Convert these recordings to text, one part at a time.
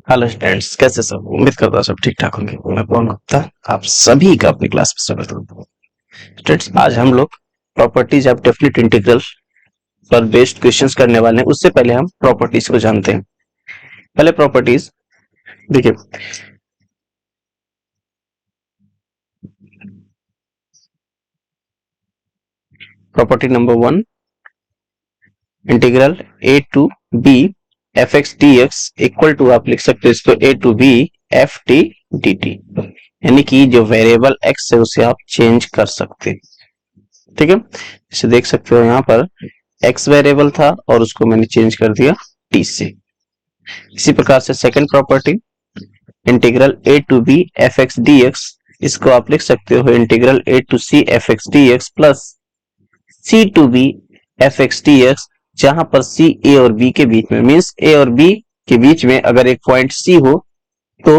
Hello students, कैसे सब? उम्मीद करता हूँ सब ठीक ठाक होंगे। मैं पवन गुप्ता आप सभी का अपनी क्लास में स्वागत करता हूँ। स्टूडेंट्स, आज हम लोग प्रॉपर्टीज ऑफ डेफिनेट इंटीग्रल पर बेस्ड क्वेश्चंस करने वाले हैं। उससे पहले हम प्रॉपर्टीज को जानते हैं। पहले प्रॉपर्टीज देखिए, property number 1, integral a to b f x D x equal to, आप लिख सकते हो इसको a to b f t d t, यानी कि जो वेरिएबल x है उसे आप चेंज कर सकते हैं। ठीक है, इसे देख सकते हो यहाँ पर x वेरिएबल था और उसको मैंने चेंज कर दिया t से। इसी प्रकार से second property, integral a to b f x D x, इसको आप लिख सकते हो integral a to c f x D x plus c to b f x D x, जहां पर c a और b के बीच में, मीन्स a और b के बीच में अगर एक पॉइंट c हो तो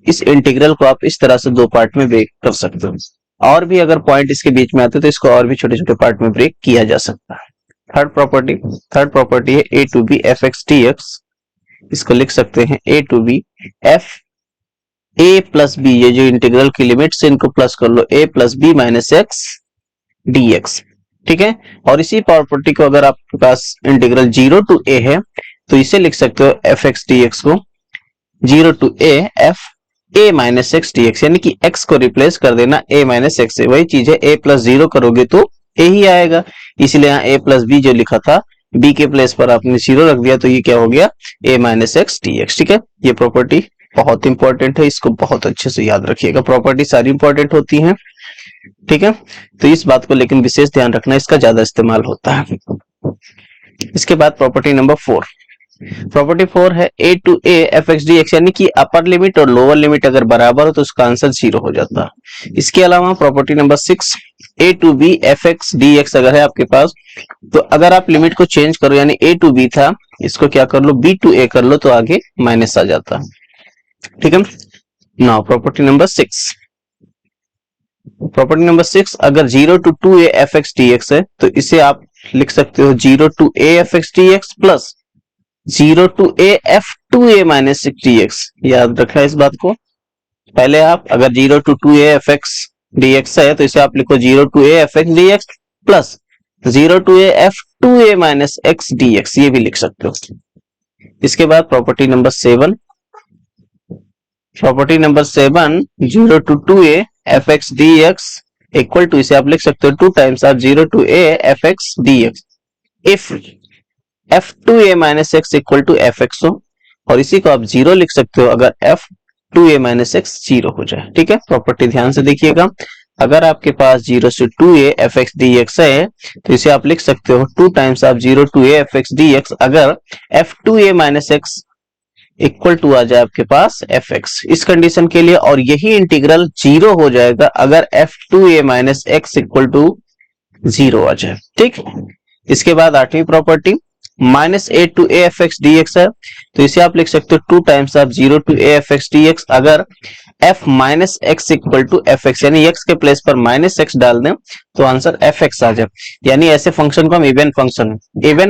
इस इंटीग्रल को आप इस तरह से दो पार्ट में ब्रेक कर सकते हो, और भी अगर पॉइंट इसके बीच में आते तो इसको और भी छोटे छोटे पार्ट में ब्रेक किया जा सकता है। थर्ड प्रॉपर्टी है a to b f x D x, इसको लिख सकते हैं a to b f a plus b, ये जो इंटीग्रल की लिमिट से इनको प्लस कर लो, a plus b minus x D x. ठीक है, और इसी प्रॉपर्टी को अगर आपके पास इंटीग्रल 0 टू a है तो इसे लिख सकते हो एफ एक्स डी एक्स को 0 to a f a minus x D x, यानी कि x को रिप्लेस कर देना a माइनस एक्स से। वही चीज है, a प्लस 0 करोगे तो a ही आएगा, इसलिए यहाँ a प्लस बी जो लिखा था b के प्लेस पर आपने 0 रख दिया तो ये क्या हो गया, a minus x D x. ठीक है, ये प्रॉपर्टी बहुत इंपॉर्टेंट है, इसको बहुत अच्छे से याद रखिएगा। प्रॉपर्टी सारी इंपॉर्टेंट होती हैं, ठीक है, तो इस बात को लेकिन विशेष ध्यान रखना, इसका ज्यादा इस्तेमाल होता है। इसके बाद प्रॉपर्टी नंबर 4, प्रॉपर्टी 4 है a to a F x D x, यानी कि अपर लिमिट और लोअर लिमिट अगर बराबर हो तो उसका आंसर 0 हो जाता है। इसके अलावा property number 6, a to b f x D x अगर है आपके पास तो अगर आप लिमिट को चेंज करो, यानी a टू b था, इसको क्या कर लो, b टू a कर लो तो आगे माइनस आ जाता है। ठीक है, नाउ प्रॉपर्टी नंबर 6, अगर 0 to 2a f x D x है तो इसे आप लिख सकते हो 0 to a F x D x plus 0 to a f two a minus six d x. याद रखा इस बात को। पहले आप अगर 0 to 2a f x D x है तो इसे आप लिखो 0 to a F x D x plus 0 to a f two a minus x D x, ये भी लिख सकते हो। इसके बाद property number 7, 0 to 2a f x D x equal to, इसे आप लिख सकते हो 2 times of 0 to a F x D x if f two a minus x equal to f x हो, और इसी को आप 0 लिख सकते हो अगर f two a minus x 0 हो जाए। ठीक है, प्रॉपर्टी ध्यान से देखिएगा। अगर आपके पास 0 से 2a f x D x है तो इसे आप लिख सकते हो 2 times of 0 to a F x D x अगर f two a minus x equal to आ जाए आपके पास एफ एक्स, इस कंडीशन के लिए, और यही इंटीग्रल 0 हो जाएगा अगर f two a minus x equal to 0 आ जाए। ठीक, इसके बाद 8वीं property, minus a to a F x D x है तो इसे आप लिख सकते हो 2 times of 0 to a F x D x अगर f minus x equal to f x, यानी x के प्लेस पर माइनस एक्स डाल दें तो आंसर एफ एक्स आ जाए। यानी ऐसे फंक्शन को हम इवन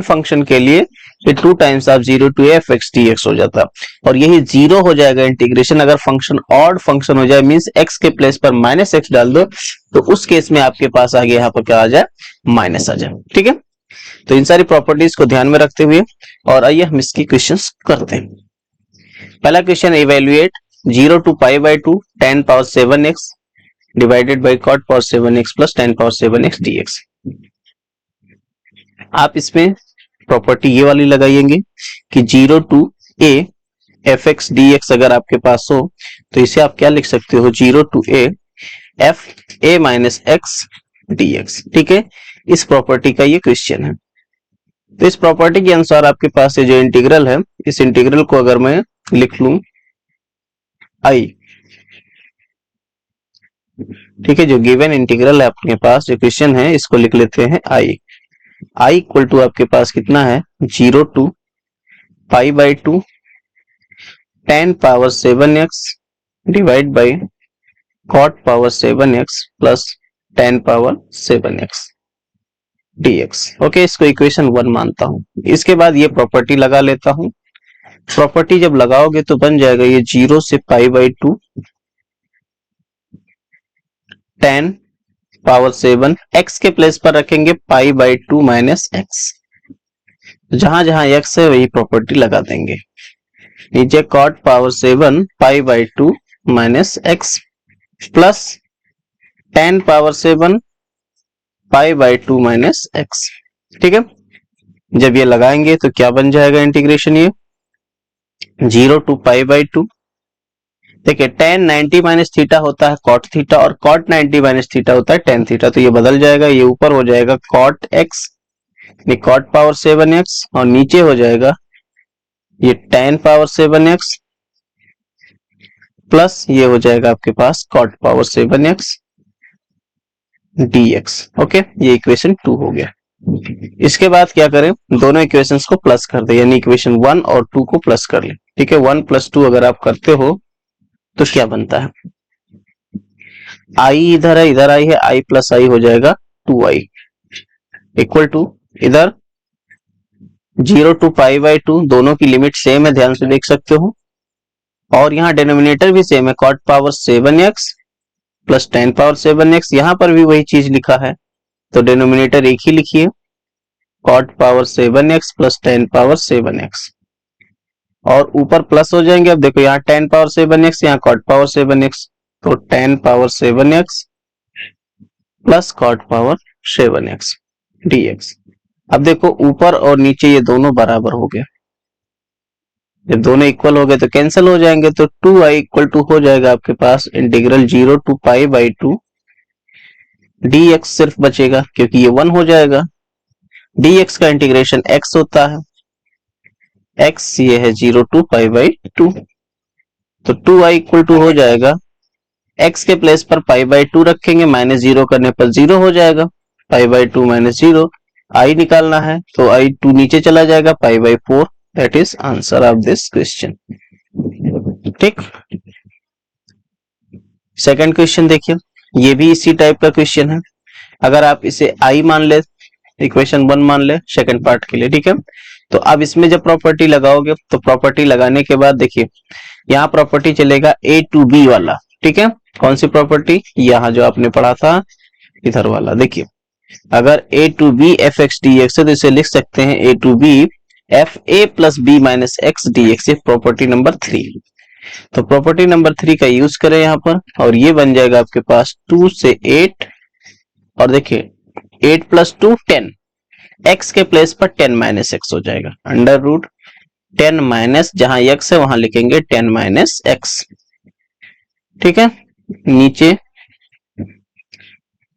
फंक्शन के लिए ये 2 times of 0 to a F x D x हो जाता, और यही 0 हो जाएगा इंटीग्रेशन। अगर फंक्शन ऑड फंक्शन हो जाए, मीन्स x के प्लेस पर माइनस एक्स डाल दो तो उस केस में आपके पास आगे यहाँ पर क्या आ जाए, माइनस आ जाए। ठीक है, तो इन सारी प्रॉपर्टीज को ध्यान में रखते हुए और आइए हम इसकी क्वेश्चंस करते हैं। पहला question, evaluate 0 to pi by 2 10 power 7x divided by cot power 7x plus 10 power 7x dx। आप इसमें प्रॉपर्टी ये वाली लगाइएंगे कि 0 to a F x D x अगर आपके पास हो तो इसे आप क्या लिख सकते हो, 0 to a f a minus x D x. ठीक है, इस प्रॉपर्टी का ये क्वेश्चन है। तो इस प्रॉपर्टी के अनुसार आपके पास ये जो इंटीग्रल है, इस इंटीग्रल को अगर मैं लिख लूं आई, ठीक है, जो गिवन इंटीग्रल है आपके पास, जो क्वेश्चन है इसको लिख लेते हैं आई इक्वल टू आपके पास कितना है, 0 to pi by 2 10 power 7x divide by cot power 7x plus 10 power 7x dx। Okay, इसको इक्वेशन 1 मानता हूं। इसके बाद ये प्रॉपर्टी लगा लेता हूं प्रॉपर्टी जब लगाओगे तो बन जाएगा ये 0 से π/2 10 पावर 7 x के प्लेस पर रखेंगे π/2 माइनस एक्स। जहां जहां x है वही प्रॉपर्टी लगा देंगे। नीचे cot power 7 π/2 minus x plus 10 power 7 π/2 minus x. ठीक है, जब ये लगाएंगे तो क्या बन जाएगा इंटीग्रेशन, ये 0 टू π/2। देखिए tan 90 माइनस थीटा होता है cot थीटा और cot 90 माइनस थीटा होता है tan थीटा, तो ये बदल जाएगा, ये ऊपर हो जाएगा cot x cot power 7x और नीचे हो जाएगा ये tan पावर 7x प्लस ये हो जाएगा आपके पास cot power 7x dx। Okay, ये इक्वेशन 2 हो गया। इसके बाद क्या करें, दोनों इक्वेशंस को प्लस कर दे, यानी इक्वेशन 1 और 2 को प्लस कर ले। ठीक है, 1 + 2 अगर आप करते हो तो क्या बनता है, आई इधर है, इधर आई है, आई प्लस आई हो जाएगा 2i इक्वल टू इधर 0 टू π/2, दोनों की लिमिट सेम है, ध्यान से देख सकते हो, और यहाँ डिनोमिनेटर भी सेम है, cot power 7x plus tan power 7x, यहाँ पर भी वही चीज लिखा है तो डिनोमिनेटर एक ही लिखिए, cot power 7x plus tan power 7x, और ऊपर प्लस हो जाएंगे। अब देखो यहाँ tan पावर 7x, यहाँ cot पावर 7x, तो tan power 7x plus cot power 7x dx। अब देखो ऊपर और नीचे ये दोनों बराबर हो गए, जब दोनों इक्वल हो गए तो कैंसिल हो जाएंगे, तो 2i इक्वल टू हो जाएगा आपके पास इंटीग्रल 0 टू π/2 dx सिर्फ बचेगा क्योंकि ये 1 हो जाएगा। dx का इंटीग्रेशन x होता है, x ये है 0 टू π/2, तो 2i इक्वल टू हो जाएगा, x के प्लेस पर π/2 रखेंगे, -0 करने पर 0 हो जाएगा, π/2 माइनस 0, i निकालना है तो i2 नीचे चला जाएगा, π/4। That is answer of this question. ठीक, सेकंड क्वेश्चन देखिए, ये भी इसी टाइप का क्वेश्चन है। अगर आप इसे i मान ले, इक्वेशन 1 मान ले सेकंड पार्ट के लिए, ठीक है, तो अब इसमें जब प्रॉपर्टी लगाओगे तो प्रॉपर्टी लगाने के बाद देखिए यहाँ प्रॉपर्टी चलेगा a टू b वाला। ठीक है, कौन सी प्रॉपर्टी, यहाँ जो आपने पढ़ा था इधर वाला। देखिए अगर a to b fx dx है तो इसे लिख सकते हैं a to b fa plus b minus x dx, ये प्रॉपर्टी नंबर 3। तो प्रॉपर्टी नंबर 3 का यूज करें यहाँ पर, और ये बन जाएगा आपके पास 2 से 8, और देखिए 8 + 2 10, x के प्लेस पर 10 माइनस एक्स हो जाएगा, अंडर रूट 10 माइनस, जहां x है वहां लिखेंगे 10 माइनस एक्स। ठीक है, नीचे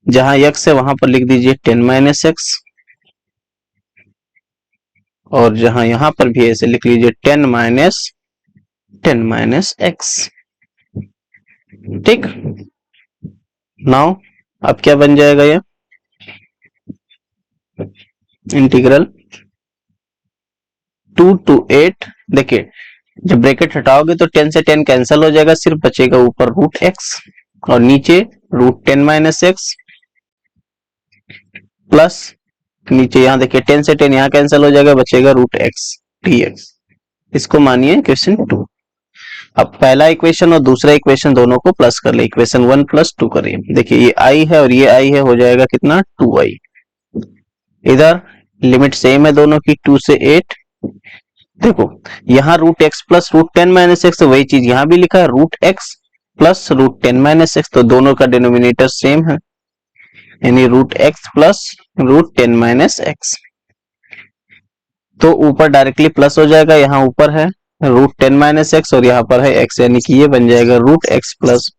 जहां x है वहां पर लिख दीजिए 10 माइनस एक्स, और जहां यहां पर भी ऐसे लिख लीजिए 10 माइनस एक्स। ठीक, नाउ अब क्या बन जाएगा, ये इंटीग्रल 2 टू 8। देखिए जब ब्रैकेट हटाओगे तो 10 से 10 कैंसिल हो जाएगा, सिर्फ बचेगा ऊपर रूट एक्स और नीचे रूट 10 माइनस एक्स, प्लस नीचे यहाँ देखिए 10 से 10 यहाँ कैंसिल हो जाएगा, बचेगा रूट एक्स dx। इसको मानिए क्वेश्चन 2। अब पहला इक्वेशन और दूसरा इक्वेशन दोनों को प्लस कर ले, इक्वेशन 1 + 2 करिए। देखिए ये i है और ये i है, हो जाएगा कितना 2i। इधर लिमिट सेम है दोनों की 2 से 8। देखो यहाँ root x plus root 10 minus x, वही चीज यहाँ भी लिखा है, root x plus root 10 minus x, तो दोनों का डिनोमिनेटर सेम है, यानी root x plus root 10 minus x. तो ऊपर डायरेक्टली प्लस हो जाएगा, यहाँ ऊपर है रूट 10 माइनस एक्स और यहाँ पर है एक्स, यानी कि ये बन जाएगा root x plus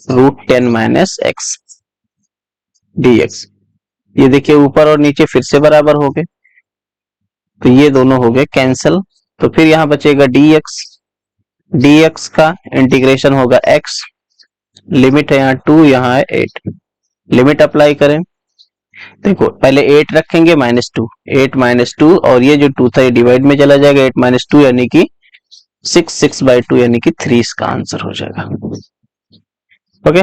root 10 minus x dx। ये देखिए ऊपर और नीचे फिर से बराबर हो गए, तो ये दोनों हो गए कैंसिल, तो फिर यहाँ बचेगा dx का इंटीग्रेशन होगा x, लिमिट है यहाँ 2, यहाँ है 8, लिमिट अप्लाई करें। देखो पहले 8 रखेंगे -2, 8 -2, और ये जो 2 था ये डिवाइड में चला जाएगा, 8 - 2 यानी कि 6, 6/2 यानी कि 3 इसका आंसर हो जाएगा। ओके,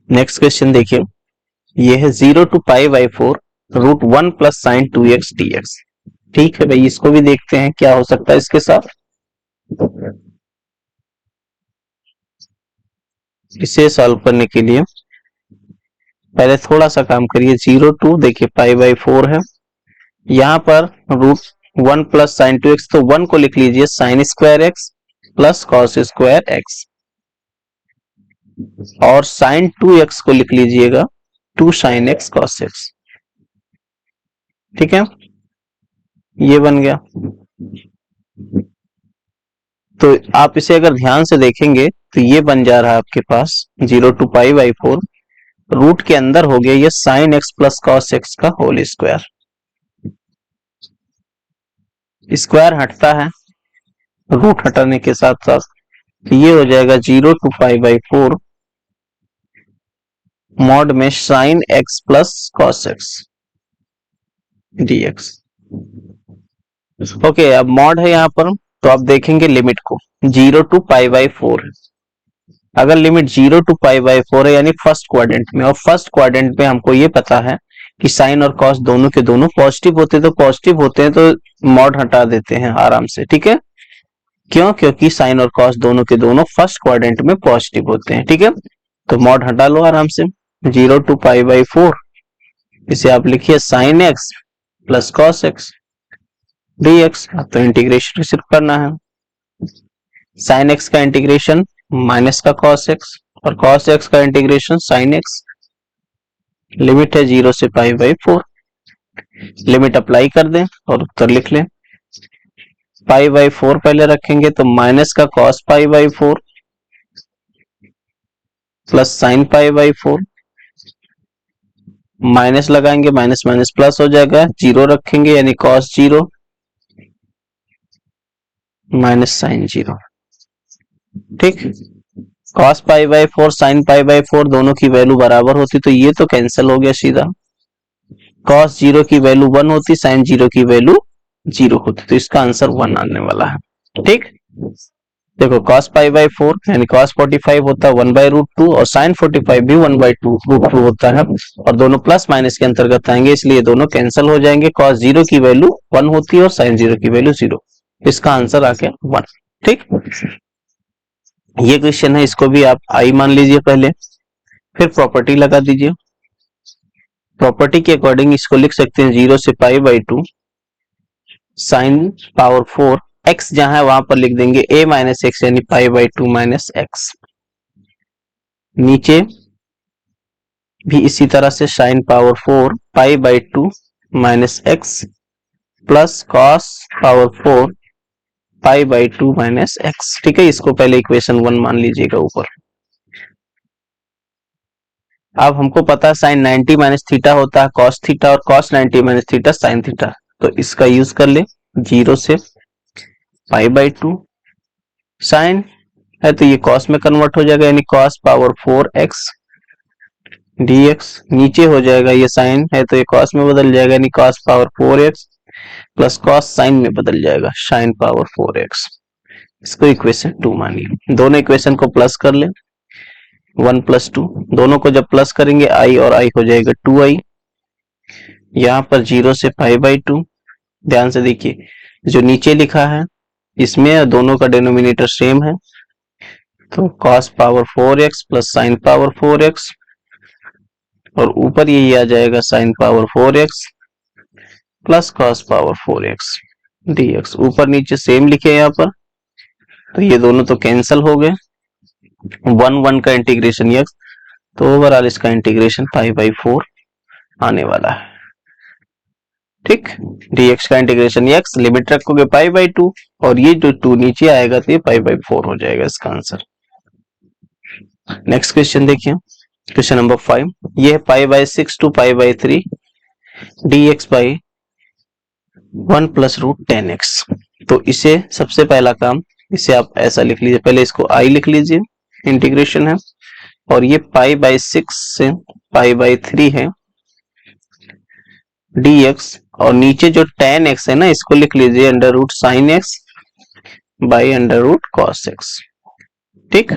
नेक्स्ट क्वेश्चन देखिए, ये है 0 to π/4 √1 plus sign 2x dx। ठीक है भाई, इसको भी देखते हैं क्या हो सकता है इसके साथ। इसे सॉल्व करने के लिए पहले थोड़ा सा काम करिए। 0 to देखिए π/4 है, यहाँ पर √1 प्लस साइन 2x, तो 1 को लिख लीजिए sine square x plus cos square x, और साइन 2x को लिख लीजिएगा 2 साइन एक्स कॉस एक्स। ठीक है, ये बन गया। तो आप इसे अगर ध्यान से देखेंगे तो ये बन जा रहा है आपके पास 0 to π/4, रूट के अंदर हो गया ये sign x plus cos x का होल स्क्वायर। स्क्वायर हटता है रूट हटाने के साथ साथ, तो ये हो जाएगा 0 to π/4 मॉड में sign x plus cos x dx। Okay, अब मॉड है यहाँ पर, तो आप देखेंगे लिमिट को 0 to π/4 है। अगर लिमिट 0 to π/4 है यानी फर्स्ट क्वाड्रेंट में, और फर्स्ट क्वाड्रेंट में हमको ये पता है कि साइन और कॉस दोनों के दोनों पॉजिटिव होते हैं, तो पॉजिटिव होते हैं तो मॉड हटा देते हैं आराम से। ठीक है, क्यों? क्योंकि साइन और कॉस दोनों के दोनों फर्स्ट क्वाड्रेंट में पॉजिटिव होते हैं। ठीक है, तो मॉड हटा लो आराम से। 0 to π/4 इसे आप लिखिए sign x plus cos x dx। तो इंटीग्रेशन सिर्फ करना है, साइन एक्स का इंटीग्रेशन माइनस का कॉस एक्स, और कॉस एक्स का इंटीग्रेशन साइन एक्स। लिमिट है 0 से π/4, लिमिट अप्लाई कर दें और उत्तर लिख लें। π/4 पहले रखेंगे तो माइनस का कॉस π/4 प्लस साइन π/4, माइनस लगाएंगे, माइनस माइनस प्लस हो जाएगा, जीरो रखेंगे यानी कॉस 0 माइनस साइन 0। ठीक, कॉस π/4 साइन π/4 दोनों की वैल्यू बराबर होती तो ये तो कैंसिल हो गया सीधा। कॉस 0 की वैल्यू 1 होती, साइन 0 की वैल्यू 0 होती, तो इसका आंसर 1 आने वाला है। ठीक, देखो cos π/4 यानी cos 45 होता है 1/√2, और sin 45 भी 1/√2 होता है, और दोनों प्लस माइनस के अंतर्गत आएंगे, इसलिए दोनों कैंसिल हो जाएंगे। cos 0 की वैल्यू 1 होती है और sin 0 की वैल्यू 0, इसका आंसर आ गया 1। ठीक, ये क्वेश्चन है, इसको भी आप आई मान लीजिए पहले, फिर प्रॉपर्टी लगा दीजिए। प्रॉपर्टी के अकॉर्डिंग इसको लिख सकते हैं 0 से π/2 साइन पावर 4 x, जहां है वहां पर लिख देंगे a माइनस एक्स यानी π/2 माइनस एक्स। नीचे भी इसी तरह से sine power 4 π/2 minus x plus cos power 4 π/2 minus x. ठीक है, इसको पहले इक्वेशन 1 मान लीजिएगा ऊपर। अब हमको पता है साइन 90 माइनस थीटा होता है कॉस थीटा, और cos 90 minus theta sine theta, तो इसका यूज कर ले। 0 से π/2 साइन है तो ये कॉस में कन्वर्ट हो जाएगा यानी कॉस पावर 4x dx। नीचे हो जाएगा, ये साइन है तो ये कॉस में बदल जाएगा यानी cos power 4x plus cos sine में बदल जाएगा साइन पावर 4x। इसको इक्वेशन 2 मानिए। दोनों इक्वेशन को प्लस कर ले, 1 + 2, दोनों को जब प्लस करेंगे i और i हो जाएगा 2i। यहाँ पर 0 से π/2, ध्यान से देखिए जो नीचे लिखा है इसमें दोनों का डिनोमिनेटर सेम है, तो cos power 4x plus sine power 4x, और ऊपर यही आ जाएगा sine power 4x plus cos power 4x dx। ऊपर नीचे सेम लिखे यहाँ पर, तो ये दोनों तो कैंसिल हो गए। 1 का इंटीग्रेशन x, तो ओवरऑल इसका इंटीग्रेशन π/4 आने वाला है। ठीक, dx का इंटीग्रेशन x, लिमिट रखोगे π/2, और ये जो 2 नीचे आएगा तो ये π/4 हो जाएगा इसका आंसर। नेक्स्ट क्वेश्चन देखिए, क्वेश्चन नंबर 5, ये है π/6 to π/3 dx by 1 + √10x। तो इसे सबसे पहला काम, इसे आप ऐसा लिख लीजिए, पहले इसको i लिख लीजिए, इंटीग्रेशन है, और ये π/6 से π/3 है dx, और नीचे जो tan x है ना, इसको लिख लीजिए √sin x by √cos x। ठीक,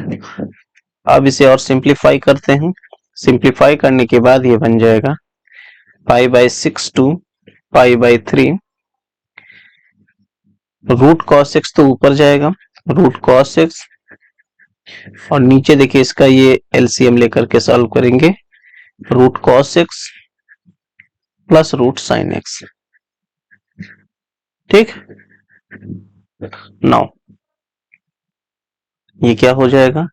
अब इसे और सिंप्लीफाई करते हैं। सिंप्लीफाई करने के बाद ये बन जाएगा pi by 6 to pi by 3, root cos x तो ऊपर जाएगा, रूट कॉस एक्स, और नीचे देखिए इसका ये एलसीएम लेकर के सॉल्व करेंगे, root cos x plus root sine x. ठीक, नाउ ये क्या हो जाएगा,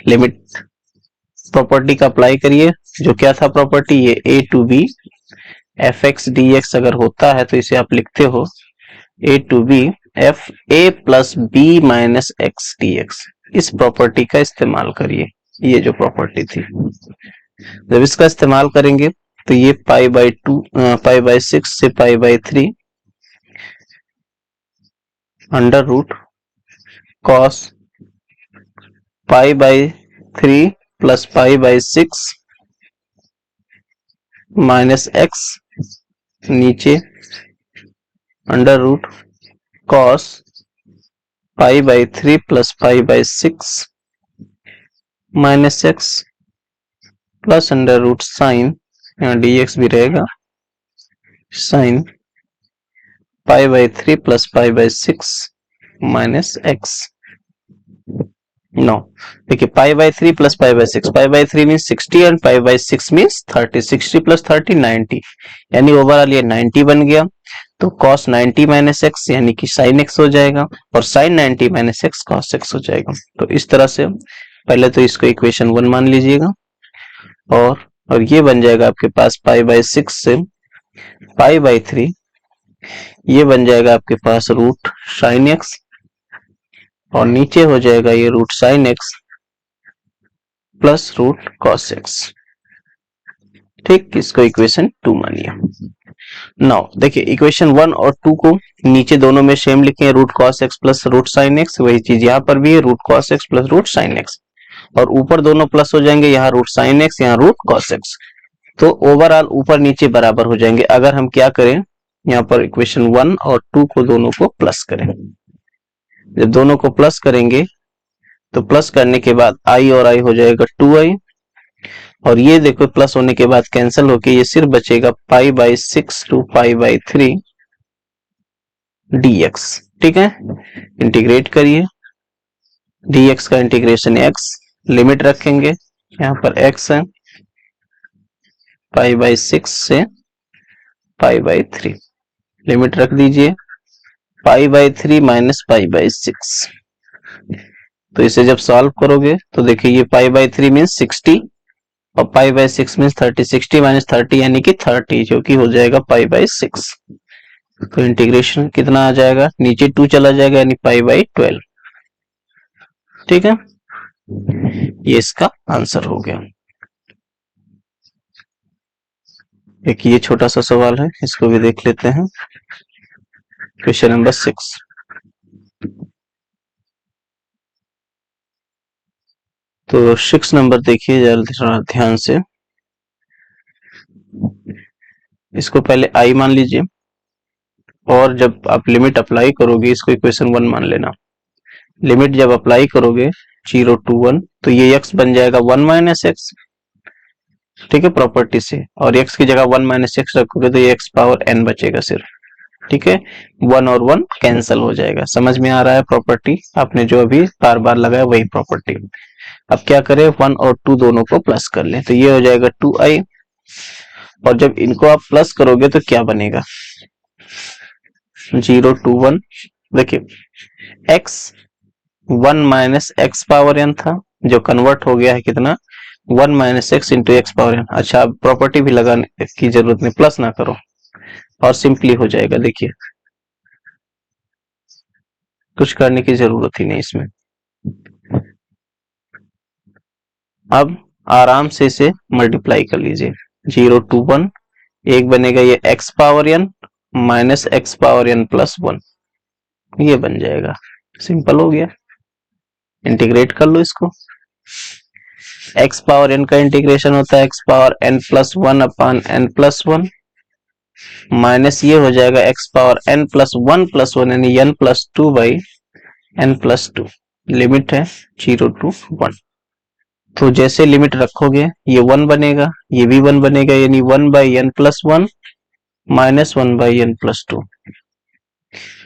लिमिट प्रॉपर्टी का अप्लाई करिए। जो क्या था प्रॉपर्टी, ये a to b f x D x अगर होता है तो इसे आप लिखते हो a to b f a plus b minus x D x. इस प्रॉपर्टी का इस्तेमाल करिए, ये जो प्रॉपर्टी थी, जब इसका इस्तेमाल करेंगे तो ये पाई बाई 2 पाई बाई 6 से pi by 3 under root cos pi by 3 plus pi by 6 minus x, नीचे under root cos pi by 3 plus pi by 6 minus x plus under root sine, यहाँ डी एक्स भी रहेगा, sine pi by 3 plus pi by 6 minus x. No, देखिए pi by 3 plus pi by 6, pi by 3 means 60 and pi by 6 means 30, 60 plus 30 90, यानी overall ये 90 बन गया। तो cos 90 minus x यानी कि sin x हो जाएगा, और sin 90 minus x cos x हो जाएगा। तो इस तरह से पहले तो इसको इक्वेशन 1 मान लीजिएगा, और ये बन जाएगा आपके पास पाई बाई 6 से पाई बाई 3, ये बन जाएगा आपके पास रूट साइन एक्स, और नीचे हो जाएगा ये root sine x plus root cos x. ठीक, इसको इक्वेशन 2 मानिए। नाउ देखिए इक्वेशन 1 और 2 को नीचे दोनों में सेम लिखे, root cos x plus root sine x, वही चीज यहाँ पर भी है, root cos x plus root sine x, और ऊपर दोनों प्लस हो जाएंगे, यहाँ रूट साइन एक्स यहाँ रूट कॉस एक्स, तो ओवरऑल ऊपर नीचे बराबर हो जाएंगे। अगर हम क्या करें, यहाँ पर इक्वेशन 1 और 2 को दोनों को प्लस करें, जब दोनों को प्लस करेंगे तो प्लस करने के बाद आई और आई हो जाएगा 2i, और ये देखो प्लस होने के बाद कैंसिल होके ये सिर्फ बचेगा pi by 6 to pi by 3 dx। ठीक है, इंटीग्रेट करिए, dx का इंटीग्रेशन x, लिमिट रखेंगे, यहाँ पर x है पाई बाई 6 से पाई बाई 3, लिमिट रख दीजिए पाई बाई 3 माइनस पाई बाई 6। तो इसे जब सॉल्व करोगे तो देखिए ये पाई बाई 3 मीन्स 60 और पाई बाई 6 मीन्स 30, 60 माइनस 30 यानी कि 30, जो कि हो जाएगा पाई बाई 6। तो इंटीग्रेशन कितना आ जाएगा, नीचे 2 चला जाएगा यानी पाई बाई 12। ठीक है, ये इसका आंसर हो गया। एक ये छोटा सा सवाल है, इसको भी देख लेते हैं। क्वेश्चन नंबर 6, तो 6 नंबर देखिए जरा ध्यान से, इसको पहले आई मान लीजिए, और जब आप लिमिट अप्लाई करोगे इसको इक्वेशन 1 मान लेना। लिमिट जब अप्लाई करोगे 0 टू 1 तो ये x बन जाएगा 1 माइनस एक्स, ठीक है, प्रॉपर्टी से, और x की जगह 1 माइनस एक्स रखोगे तो ये x पावर n बचेगा सिर्फ। ठीक है, 1 और 1 कैंसिल हो जाएगा। समझ में आ रहा है प्रॉपर्टी, आपने जो अभी बार बार लगाया वही प्रॉपर्टी। अब क्या करें, 1 और 2 दोनों को प्लस कर लें, तो ये हो जाएगा 2i, और जब इनको आप प्लस करोगे तो क्या बनेगा, 0 टू 1, देखिए x 1 minus x power n था, जो कन्वर्ट हो गया है कितना, 1 minus x into x power n। अच्छा, अब प्रॉपर्टी भी लगाने की जरूरत नहीं, प्लस ना करो और सिंपली हो जाएगा। देखिए कुछ करने की जरूरत ही नहीं इसमें। अब आराम से इसे मल्टीप्लाई कर लीजिए, 0 टू 1, एक बनेगा ये x power n minus x power n plus 1, ये बन जाएगा, सिंपल हो गया। इंटीग्रेट कर लो इसको, एक्स पावर n का इंटीग्रेशन होता है एक्स पावर n प्लस 1 अपान n प्लस 1, माइनस ये हो जाएगा एक्स पावर n प्लस 1 यानी n plus 2 by n plus 2, limit है 0 टू 1। तो जैसे लिमिट रखोगे ये 1 बनेगा, ये भी 1 बनेगा, यानी 1/n+1 -1/n+2,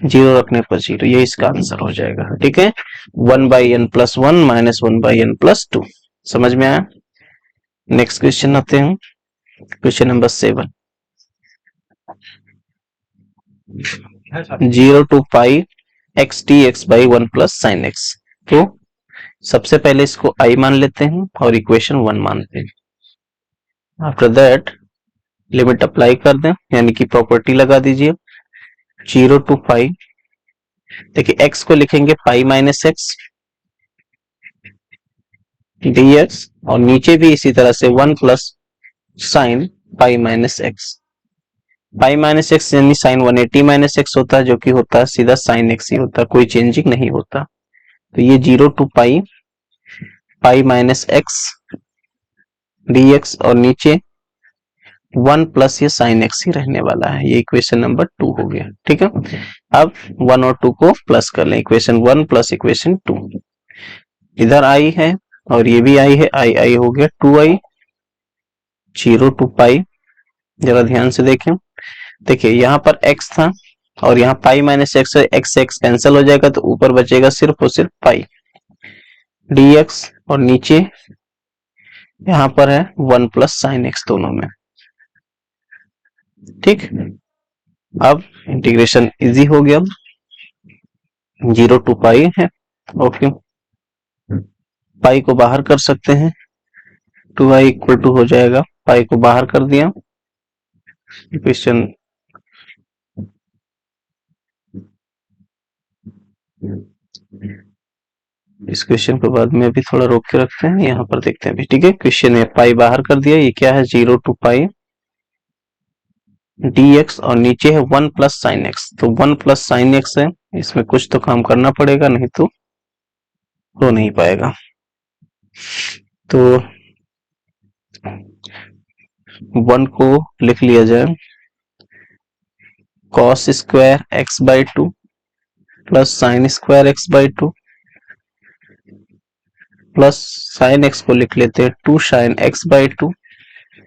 जीरो रखने पर जीरो, ये इसका आंसर हो जाएगा। ठीक है, 1/n+1 -1/n+2। समझ में आया? नेक्स्ट क्वेश्चन आते हैं, question number 7। 0 to pi x dx by 1 plus sin x। तो सबसे पहले इसको i मान लेते हैं और इक्वेशन 1 मानते हैं। आफ्टर दैट लिमिट अप्लाई कर दें, यानी कि प्रॉपर्टी लगा दीजिए। 0 to पाई, देखिए x को लिखेंगे पाई माइनस एक्स dx, और नीचे भी इसी तरह से 1 plus sine pi minus x. Pi minus x यानी साइन 180 माइनस एक्स होता है, जो कि होता है सीधा साइन एक्स ही होता है, कोई चेंजिंग नहीं होता। तो ये 0 to pi pi minus x dx, और नीचे 1 प्लस ये साइन एक्स ही रहने वाला है। ये इक्वेशन नंबर 2 हो गया। ठीक है, अब 1 और 2 को प्लस कर लें, इक्वेशन 1 प्लस इक्वेशन 2। इधर आई है और ये भी आई है, आई आई हो गया 2i। 0 to पाई, जरा ध्यान से देखें, देखिए यहाँ पर x था और यहाँ पाई माइनस एक्स है, एक्स एक्स कैंसिल हो जाएगा, तो ऊपर बचेगा सिर्फ और सिर्फ पाई dx, और नीचे यहाँ पर है 1 प्लस साइन एक्स दोनों में। ठीक, अब इंटीग्रेशन इजी हो गया। 0 to पाई है, ओके, पाई को बाहर कर सकते हैं, 2i इक्वल टू हो जाएगा, पाई को बाहर कर दिया, इक्वेशन इस क्वेश्चन को बाद में अभी थोड़ा रोक के रखते हैं, यहाँ पर देखते हैं अभी। ठीक है, क्वेश्चन है पाई बाहर कर दिया, ये क्या है 0 to पाई dx, और नीचे है 1 प्लस साइन एक्स। तो 1 प्लस साइन एक्स है, इसमें कुछ तो काम करना पड़ेगा, नहीं तो हो नहीं पाएगा। तो 1 को लिख लिया जाए cos square x by 2 plus sine square x by 2 plus sine x को लिख लेते हैं 2 sine x by 2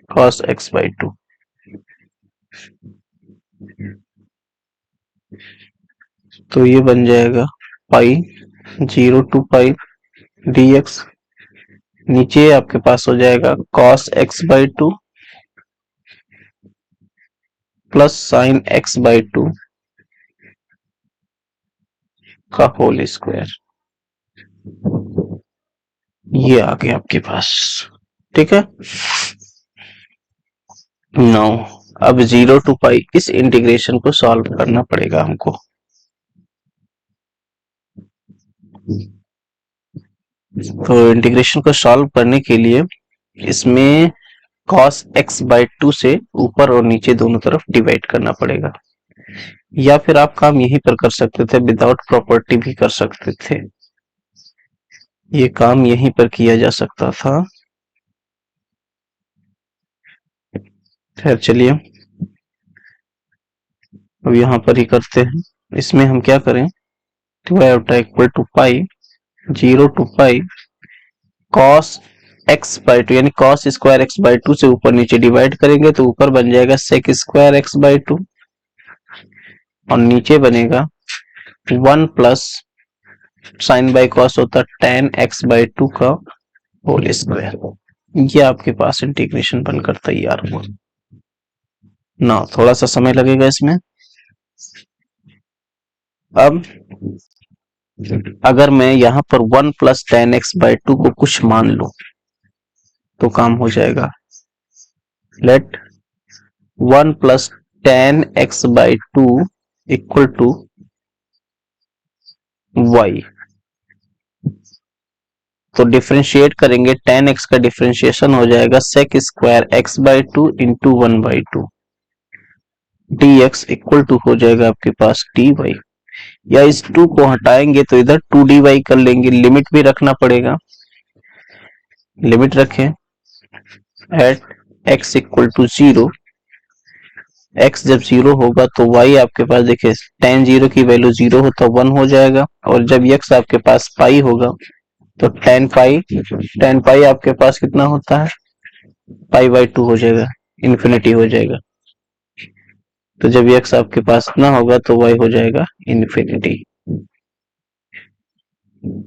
cos x by 2। तो ये बन जाएगा पाई 0 to पाई dx, नीचे आपके पास हो जाएगा cos x by 2 plus sine x by 2 का होल स्क्वायर। ये आ गया आपके पास। ठीक है, नाउ अब 0 to पाई इस इंटीग्रेशन को सॉल्व करना पड़ेगा हमको। तो इंटीग्रेशन को सॉल्व करने के लिए इसमें cos x बाई 2 से ऊपर और नीचे दोनों तरफ डिवाइड करना पड़ेगा, या फिर आप काम यहीं पर कर सकते थे, विदाउट प्रॉपर्टी भी कर सकते थे, ये काम यहीं पर किया जा सकता था। खैर चलिए, अब यहाँ पर ही करते हैं। इसमें हम क्या करें, 2i equal to pi 0 to पाई cos x बाई 2, यानी cos स्क्वायर x बाई 2 से ऊपर नीचे डिवाइड करेंगे तो ऊपर बन जाएगा sec स्क्वायर x बाई 2, और नीचे बनेगा 1 प्लस साइन बाई कॉस होता tan x बाई 2 का होल स्क्वायर। ये आपके पास इंटीग्रेशन बनकर तैयार हुआ ना, थोड़ा सा समय लगेगा इसमें। अब अगर मैं यहाँ पर 1 प्लस tan x बाई 2 को कुछ मान लूं तो काम हो जाएगा। Let 1 plus tan x by 2 equal to y, तो डिफरेंशिएट करेंगे, tan x का डिफरेंशिएशन हो जाएगा sec square x by 2 into 1 by 2 dx equal to हो जाएगा आपके पास dy, या इस 2 को हटाएंगे तो इधर 2dy कर लेंगे, लिमिट भी रखना पड़ेगा, लिमिट रखें at x equal to 0, x जब 0 होगा तो y आपके पास देखिए tan 0 की वैल्यू 0 होता 1 हो जाएगा, और जब x आपके पास पाई होगा तो टेन पाई आपके पास कितना होता है, पाई बाई 2 हो जाएगा, इन्फिनिटी हो जाएगा। तो जब x आपके पास ना होगा तो y हो जाएगा इन्फिनिटी।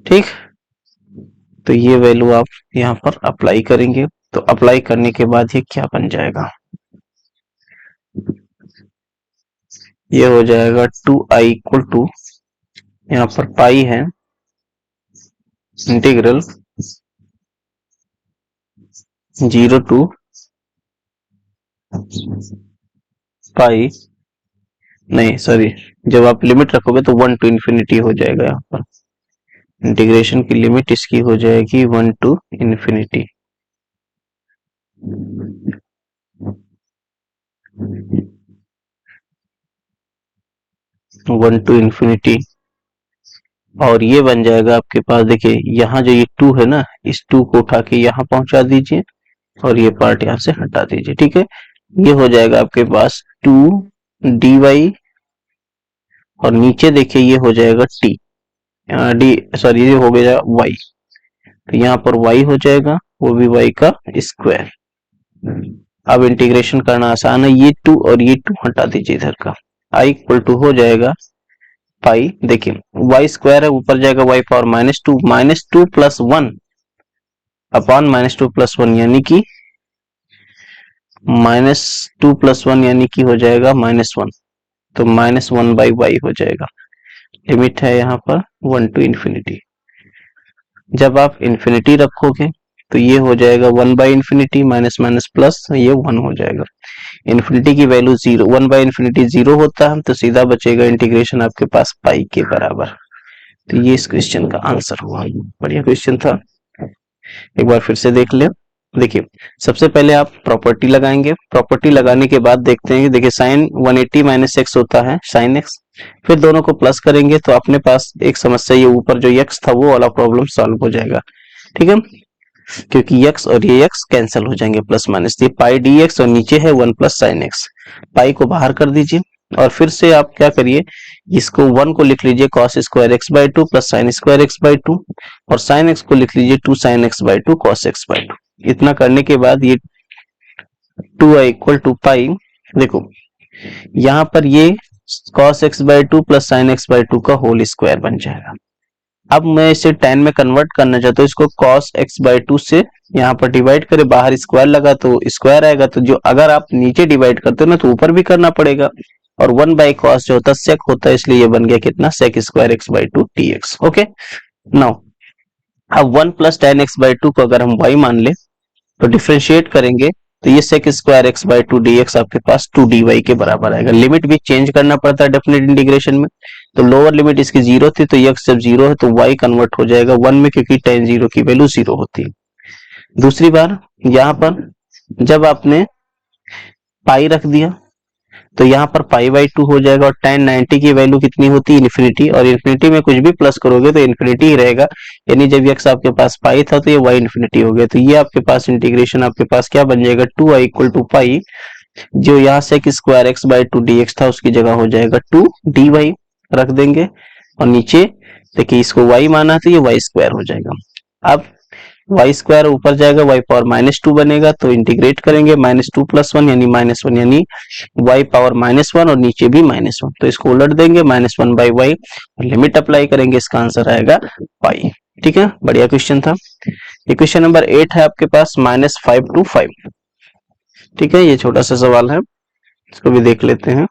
ठीक, तो ये वैल्यू आप यहाँ पर अप्लाई करेंगे। तो अप्लाई करने के बाद ये क्या बन जाएगा, ये हो जाएगा 2i इक्वल टू, यहाँ पर पाई है, इंटीग्रल 0 टू पाई, नहीं सॉरी, जब आप लिमिट रखोगे तो 1 टू इन्फिनिटी हो जाएगा। यहाँ पर इंटीग्रेशन की लिमिट इसकी हो जाएगी 1 to infinity. One to infinity, और ये बन जाएगा आपके पास, देखिए यहाँ जो ये 2 है ना, इस 2 को उठा के यहाँ पहुंचा दीजिए और ये पार्ट यहाँ से हटा दीजिए। ठीक है, ये हो जाएगा आपके पास 2 dy, और नीचे देखिए ये हो जाएगा टी डी, सॉरी ये हो गया y, तो यहाँ पर y हो जाएगा, वो भी y का स्क्वायर। अब इंटीग्रेशन करना आसान है, ये 2 और ये 2 हटा दीजिए इधर का, i इक्वल टू हो जाएगा पाई, देखिए y स्क्वायर है, ऊपर जाएगा y power -2 plus 1 upon -2 plus 1, यानी कि -2 प्लस 1 यानी कि हो जाएगा -1, तो -1 बाई y हो जाएगा। लिमिट है यहाँ पर 1 टू इन्फिनिटी। जब आप इन्फिनिटी रखोगे तो ये हो जाएगा 1 by infinity, minus minus plus, ये 1 हो जाएगा। इन्फिनिटी की वैल्यू 0, 1 बाई इन्फिनिटी 0 होता है, तो सीधा बचेगा इंटीग्रेशन आपके पास पाई के बराबर। तो ये इस क्वेश्चन का आंसर हुआ। बढ़िया क्वेश्चन था, एक बार फिर से देख ले। देखिए सबसे पहले आप प्रॉपर्टी लगाएंगे, प्रॉपर्टी लगाने के बाद देखते हैं, देखिए साइन 180 माइनस एक्स होता है साइन एक्स, फिर दोनों को प्लस करेंगे तो अपने पास एक समस्या, ये ऊपर जो x था वो वाला प्रॉब्लम सॉल्व हो जाएगा। ठीक है, क्योंकि x और ये x कैंसिल हो जाएंगे, प्लस माइनस, ये पाई डी एक्स और नीचे है 1 प्लस साइन एक्स। पाई को बाहर कर दीजिए और फिर से आप क्या करिए, इसको 1 को लिख लीजिए cos square x by 2 plus sine square x by 2, और साइन एक्स को लिख लीजिए 2 sine x by 2 cos x by 2। इतना करने के बाद ये 2i इक्वल टू पाई, देखो यहाँ पर ये cos x by 2 plus sine x by 2 का होल स्क्वायर बन जाएगा। अब मैं इसे 10 में कन्वर्ट करना चाहता हूँ, इसको cos x बाई 2 से यहाँ पर डिवाइड करे, बाहर स्क्वायर लगा तो स्क्वायर आएगा, तो जो अगर आप नीचे डिवाइड करते हो ना तो ऊपर भी करना पड़ेगा, और 1 बाई कॉस जो होता है सेक होता है, इसलिए ये बन गया कितना, sec square x by 2 dx। Okay, now अब 1 प्लस टेन एक्स बाई 2 को अगर हम y मान ले तो डिफरेंशिएट करेंगे तो ये sec square x by 2 dx आपके पास 2 dy के बराबर आएगा। लिमिट भी चेंज करना पड़ता है डेफिनेट इंटीग्रेशन में, तो लोअर लिमिट इसकी 0 थी, तो x जब 0 है तो y कन्वर्ट हो जाएगा 1 में, क्योंकि tan 0 की वैल्यू 0 होती है। दूसरी बार यहाँ पर जब आपने पाई रख दिया तो यहाँ पर पाई बाई 2 हो जाएगा, और tan 90 की वैल्यू कितनी होती है, इन्फिनिटी, और इन्फिनिटी में कुछ भी प्लस करोगे तो इन्फिनिटी ही रहेगा, यानी जब x आपके पास पाई था तो ये y इन्फिनिटी हो गया। तो ये आपके पास इंटीग्रेशन आपके पास क्या बन जाएगा, 2i इक्वल टू पाई, जो यहाँ से स्क्वायर एक्स बाई 2 dx था उसकी जगह हो जाएगा 2 dy रख देंगे, और नीचे देखिए इसको y माना तो ये y स्क्वायर हो जाएगा। अब y स्क्वायर ऊपर जाएगा, y पावर -2 बनेगा, तो इंटीग्रेट करेंगे -2 प्लस 1 यानी -1, यानी y पावर -1 और नीचे भी -1, तो इसको उलट देंगे -1 बाई y, लिमिट अप्लाई करेंगे, इसका आंसर आएगा पाई। ठीक है, बढ़िया क्वेश्चन था। ये क्वेश्चन नंबर 8 है आपके पास, -5 to 5। ठीक है, ये छोटा सा सवाल है, इसको भी देख लेते हैं।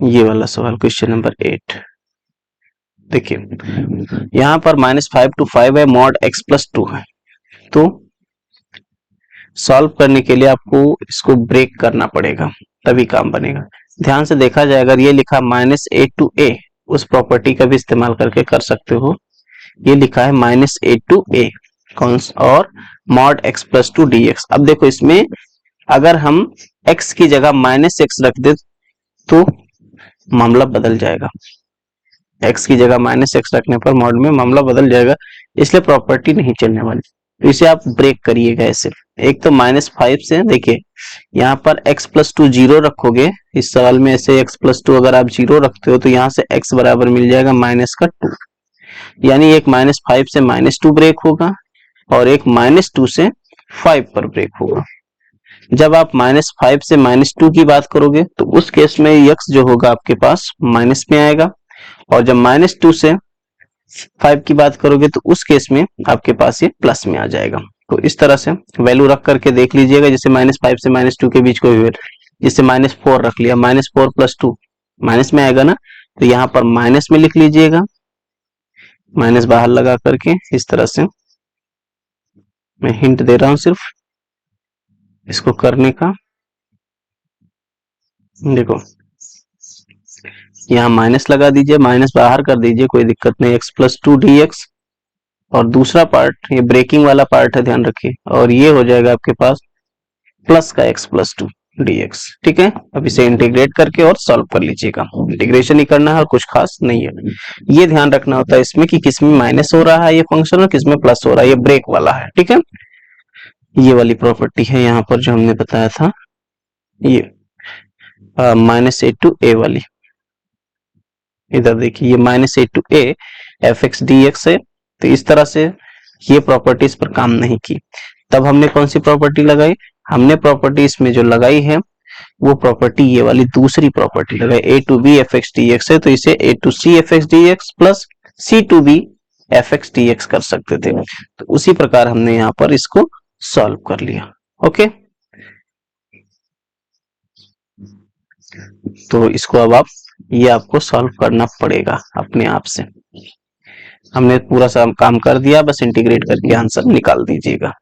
ये वाला सवाल क्वेश्चन नंबर 8, देखिए यहाँ पर -5 to 5 है, मॉड x प्लस 2 है, तो सॉल्व करने के लिए आपको इसको ब्रेक करना पड़ेगा तभी काम बनेगा। ध्यान से देखा जाए, अगर ये लिखा -a to a, उस प्रॉपर्टी का भी इस्तेमाल करके कर सकते हो। ये लिखा है -a to a और मॉड x प्लस 2 dx। अब देखो इसमें अगर हम x की जगह -x रख दे तो मामला बदल जाएगा, x की जगह -x रखने पर मॉड में मामला बदल जाएगा, इसलिए प्रॉपर्टी नहीं चलने वाली। तो इसे आप ब्रेक करिएगा, ऐसे एक तो -5 से, देखिए यहाँ पर x+2 जीरो रखोगे, इस सवाल में ऐसे x+2 अगर आप जीरो रखते हो तो यहाँ से x बराबर मिल जाएगा -2, यानी एक -5 से -2 ब्रेक होगा और एक -2 से 5 पर ब्रेक होगा। जब आप -5 से -2 की बात करोगे तो उस केस में x जो होगा आपके पास माइनस में आएगा, और जब -2 से 5 की बात करोगे तो उस केस में आपके पास ये प्लस में आ जाएगा। तो इस तरह से वैल्यू रख करके देख लीजिएगा, जैसे -5 से -2 के बीच कोई वैल्यू, जैसे -4 रख लिया, -4 + 2 माइनस में आएगा ना, तो यहाँ पर माइनस में लिख लीजिएगा, माइनस बाहर लगा करके। इस तरह से मैं हिंट दे रहा हूं सिर्फ इसको करने का। देखो यहाँ माइनस लगा दीजिए, माइनस बाहर कर दीजिए, कोई दिक्कत नहीं, x+2 dx, और दूसरा पार्ट ये ब्रेकिंग वाला पार्ट है, ध्यान रखिए, और ये हो जाएगा आपके पास प्लस का x+2 dx। ठीक है, अब इसे इंटीग्रेट करके और सॉल्व कर लीजिएगा, इंटीग्रेशन ही करना है और कुछ खास नहीं है। ये ध्यान रखना होता है इसमें कि किसमें माइनस हो रहा है ये फंक्शन और किसमें प्लस हो रहा है, ये ब्रेक वाला है। ठीक है, ये वाली प्रॉपर्टी है यहाँ पर जो हमने बताया था, ये -a to a वाली, इधर देखिए ये -a to a fx dx है। तो इस तरह से ये प्रॉपर्टी इस पर काम नहीं की। तब हमने कौन सी प्रॉपर्टी लगाई, हमने प्रॉपर्टी इसमें जो लगाई है वो प्रॉपर्टी ये वाली दूसरी प्रॉपर्टी लगाई, a to b fx dx है, तो इसे a to c fx dx plus c to b fx dx कर सकते थे। तो उसी प्रकार हमने यहाँ पर इसको सॉल्व कर लिया। ओके, तो इसको अब आप ये आपको सॉल्व करना पड़ेगा अपने आप से। हमने पूरा सा काम कर दिया, बस इंटीग्रेट करके आंसर निकाल दीजिएगा।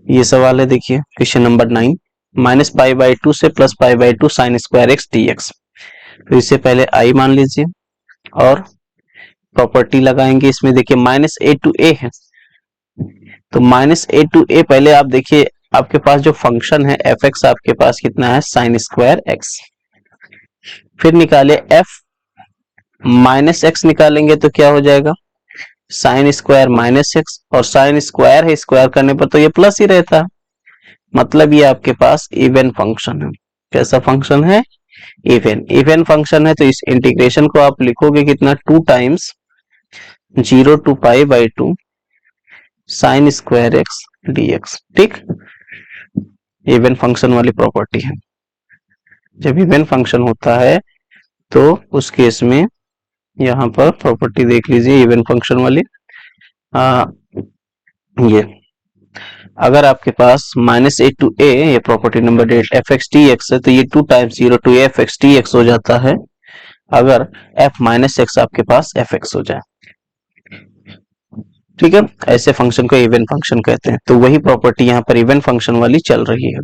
ये सवाल है, देखिए क्वेश्चन नंबर 9, -π/2 से +π/2 sin स्क्वायर x dx। तो इसे पहले i मान लीजिए और प्रॉपर्टी लगाएंगे इसमें। देखिए -a to a है, तो -a to a पहले आप देखिए आपके पास जो फंक्शन है fx आपके पास कितना है, sin स्क्वायर x। फिर निकाले f -x निकालेंगे तो क्या हो जाएगा, sin स्क्वायर -x, और sin स्क्वायर है, स्क्वायर करने पर तो ये प्लस ही रहता है, मतलब ये आपके पास इवन फंक्शन है। कैसा फंक्शन है, इवन फंक्शन है। तो इस इंटीग्रेशन को आप लिखोगे कितना, 2 times 0 to π/2 sin square x dx। ठीक, इवन फंक्शन वाली प्रॉपर्टी है। जब इवन फंक्शन होता है तो उस केस में यहाँ पर प्रॉपर्टी देख लीजिए इवन फंक्शन वाली, ये अगर आपके पास -a to a, ये प्रॉपर्टी नंबर 8 fx dx है, तो ये 2 times 0 to a fx dx हो जाता है अगर f -x आपके पास fx हो जाए। ठीक है, ऐसे फंक्शन को इवन फंक्शन कहते हैं। तो वही प्रॉपर्टी यहाँ पर इवन फंक्शन वाली चल रही है।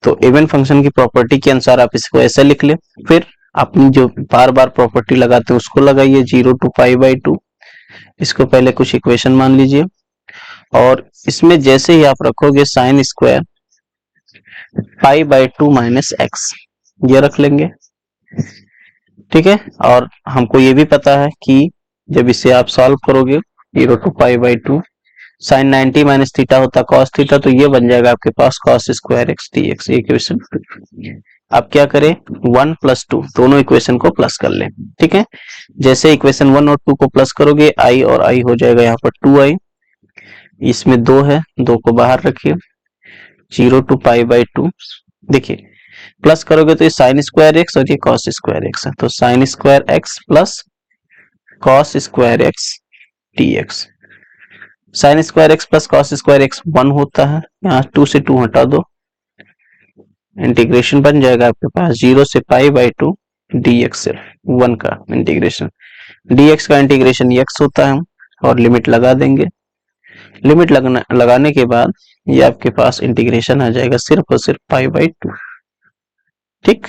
तो इवन फंक्शन की प्रॉपर्टी के अनुसार आप इसको ऐसे लिख ले, फिर अपनी जो बार बार प्रॉपर्टी लगाते हैं उसको लगाइए, 0 to π/2, इसको पहले कुछ इक्वेशन मान लीजिए, और इसमें जैसे ही आप रखोगे साइन स्क्वायर π/2 - x, ये रख लेंगे। ठीक है, और हमको ये भी पता है कि जब इसे आप सॉल्व करोगे 0 to π/2 sin 90 - थीटा होता cos थीटा, तो ये बन जाएगा आपके पास cos square x dx। Equation आप क्या करें, 1 + 2 दोनों इक्वेशन को प्लस कर लें। ठीक है, जैसे इक्वेशन 1 और 2 को प्लस करोगे i और i हो जाएगा यहाँ पर 2i, इसमें 2 है, 2 को बाहर रखिए, 0 to π/2, देखिए प्लस करोगे तो ये साइन स्क्वायर एक्स और ये कॉस स्क्वायर एक्स है, तो sine square x plus cos square x dx। Sine square x plus cos square x 1 होता है, यहाँ 2 से 2 हटा दो, इंटीग्रेशन बन जाएगा आपके पास 0 से π/2 dx, सिर्फ 1 का इंटीग्रेशन, dx का इंटीग्रेशन x होता है, और लिमिट लगा देंगे। लिमिट लगाने के बाद ये आपके पास इंटीग्रेशन आ जाएगा सिर्फ और सिर्फ π/2। ठीक,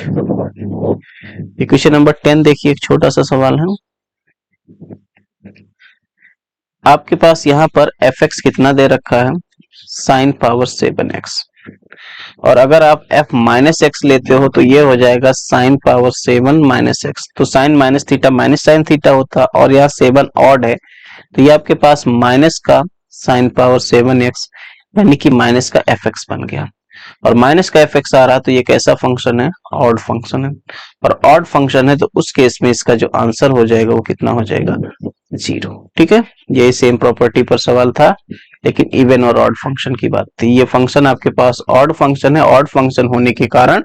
इक्वेशन नंबर 10 देखिए, एक छोटा सा सवाल है। आपके पास यहाँ पर fx कितना दे रखा है, sin पावर 7x, और अगर आप f -x लेते हो तो ये हो जाएगा sin पावर 7 - x, तो sin minus theta minus sin theta होता, और यहाँ 7 ऑड है, तो ये आपके पास माइनस का sin पावर 7x यानी कि माइनस का एफ एक्स बन गया। और माइनस का एफ एक्स आ रहा तो ये कैसा फंक्शन है, ऑड फंक्शन है। और ऑड फंक्शन है तो उस केस में इसका जो आंसर हो जाएगा वो कितना हो जाएगा, 0। ठीक है, ये सेम प्रॉपर्टी पर सवाल था, लेकिन इवन और ऑड फंक्शन की बात थी। ये फंक्शन आपके पास ऑड फंक्शन है, ऑड फंक्शन होने के कारण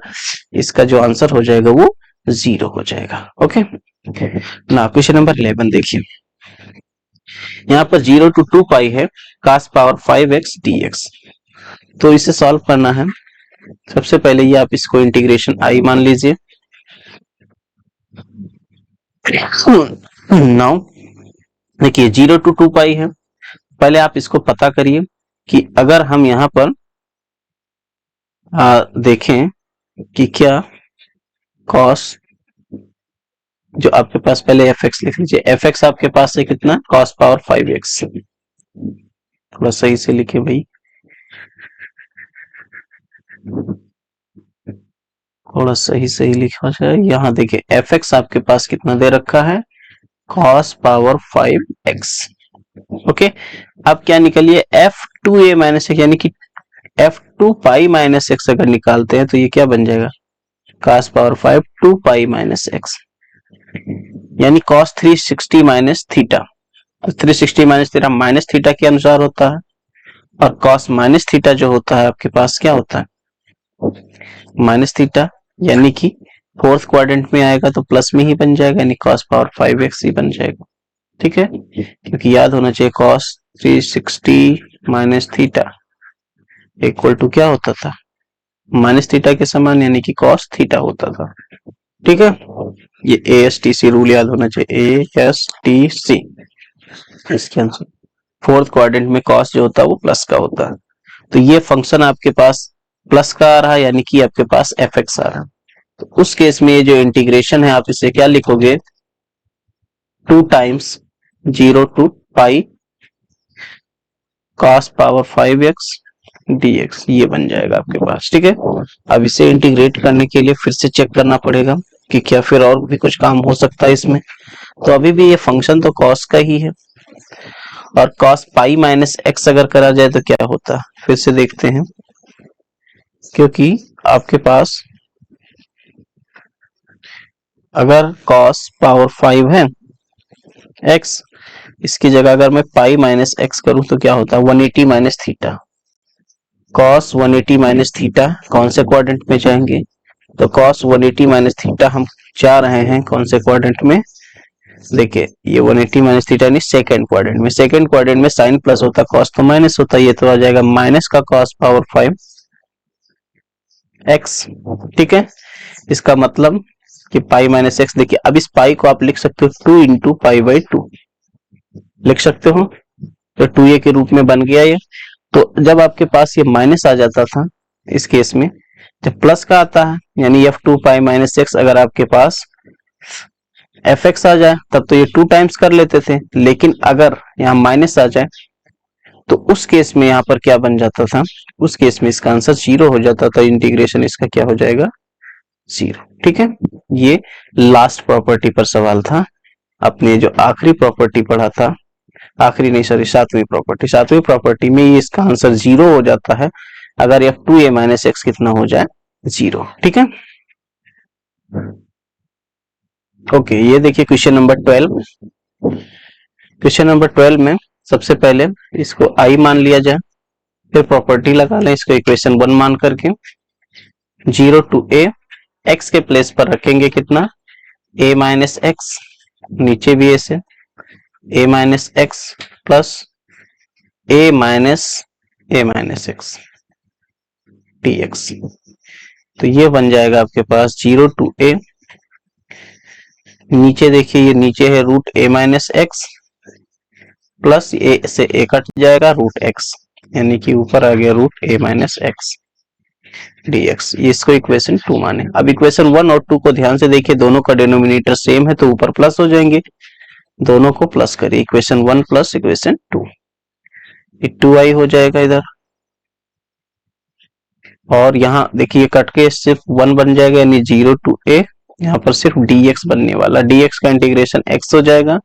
इसका जो आंसर हो जाएगा वो 0 हो जाएगा। ओके ना, क्वेश्चन नंबर 11 देखिए। यहाँ पर 0 to 2 पाई है cos पावर 5x dx। तो इसे सॉल्व करना है। सबसे पहले ये आप इसको इंटीग्रेशन i मान लीजिए। नाउ देखिए 0 to 2 पाई है, पहले आप इसको पता करिए कि अगर हम यहाँ पर देखें कि क्या cos, जो आपके पास पहले fx लिख लीजिए, fx आपके पास है कितना, cos पावर 5x। थोड़ा सही से लिखे भाई, थोड़ा सही सही लिखा जाए। यहाँ देखिए fx आपके पास कितना दे रखा है, cos पावर 5x। ओके, अब क्या निकलिए f2a माइनस एक्स, यानी कि f2 पाई माइनस एक्स अगर निकालते हैं तो ये क्या बन जाएगा, cos power 5 2 pi minus x, यानी cos 360 minus theta. 360 minus theta minus theta के अनुसार होता है, और cos माइनस थीटा जो होता है आपके पास क्या होता है, माइनस थीटा, यानी कि फोर्थ क्वाड्रेंट में आएगा तो प्लस में ही बन जाएगा, यानी cos पावर 5x ही बन जाएगा। ठीक है, क्योंकि याद होना चाहिए cos 360 minus theta equal to क्या होता था, माइनस थीटा के समान, यानी कि cos थीटा होता था। ठीक है, ये ASTC रूल याद होना चाहिए, ASTC। इसके आंसर फोर्थ क्वाड्रेंट में cos जो होता है वो प्लस का होता है। तो ये फंक्शन आपके पास प्लस का आ रहा है, यानी कि आपके पास fx आ रहा है। तो उस केस में ये जो इंटीग्रेशन है आप इसे क्या लिखोगे, 2 टाइम्स 0 to पाई cos पावर 5x dx, ये बन जाएगा आपके पास। ठीक है, अब इसे इंटीग्रेट करने के लिए फिर से चेक करना पड़ेगा कि क्या फिर और भी कुछ काम हो सकता है इसमें। तो अभी भी ये फंक्शन तो cos का ही है, और cos पाई माइनस एक्स अगर करा जाए तो क्या होता है, फिर से देखते हैं। क्योंकि आपके पास अगर cos पावर 5 है x, इसकी जगह अगर मैं पाई माइनस एक्स करूं तो क्या होता है, 180 minus theta. cos 180 minus theta कौन से क्वाड्रेंट में जाएंगे, तो cos 180 माइनस थीटा हम जा रहे हैं कौन से क्वाड्रेंट में, देखिए ये 180 माइनस थीटा यानी सेकंड क्वाड्रेंट में। सेकंड क्वाड्रेंट में साइन प्लस होता, cos तो माइनस होता, ये तो आ जाएगा माइनस का cos पावर 5 x। ठीक है, इसका मतलब कि पाई माइनस एक्स। देखिए अब इस पाई को आप लिख सकते हो 2 इंटू पाई बाई 2 लिख सकते हो, तो 2a के रूप में बन गया ये। तो जब आपके पास ये माइनस आ जाता था, इस केस में जब प्लस का आता है, यानी f2 पाई माइनस एक्स, अगर आपके पास fx आ जाए तब तो ये 2 टाइम्स कर लेते थे, लेकिन अगर यहाँ माइनस आ जाए तो उस केस में यहाँ पर क्या बन जाता था, उस केस में इसका आंसर 0 हो जाता था, इंटीग्रेशन इसका क्या हो जाएगा, 0। ठीक है, ये लास्ट प्रॉपर्टी पर सवाल था। अपने जो आखिरी प्रॉपर्टी पढ़ा था, आखिरी नहीं सॉरी सातवीं प्रॉपर्टी, सातवीं प्रॉपर्टी में ये इसका आंसर 0 हो जाता है अगर f2a माइनस एक्स कितना हो जाए, 0। ठीक है, ओके ये देखिए क्वेश्चन नंबर 12। क्वेश्चन नंबर 12 में सबसे पहले इसको i मान लिया जाए, फिर प्रॉपर्टी लगा लें इसको इक्वेशन 1 मान करके। 0 to a, x के प्लेस पर रखेंगे कितना, a माइनस एक्स, नीचे भी ऐसे a minus x plus a minus x dx। तो ये बन जाएगा आपके पास 0 to a, नीचे देखिए ये नीचे है root a minus x plus a से a कट जाएगा रूट x, यानी कि ऊपर आ गया root a minus x dx। इसको इक्वेशन 2 माने। अब इक्वेशन 1 और 2 को ध्यान से देखिए, दोनों का डिनोमिनेटर सेम है तो ऊपर प्लस हो जाएंगे, दोनों को प्लस करिए, इक्वेशन 1 प्लस इक्वेशन 2, ये 2i हो जाएगा इधर, और यहाँ देखिए कट के सिर्फ 1 बन जाएगा, यानी 0 to a, यहाँ पर सिर्फ dx बनने वाला, dx का इंटीग्रेशन x हो जाएगा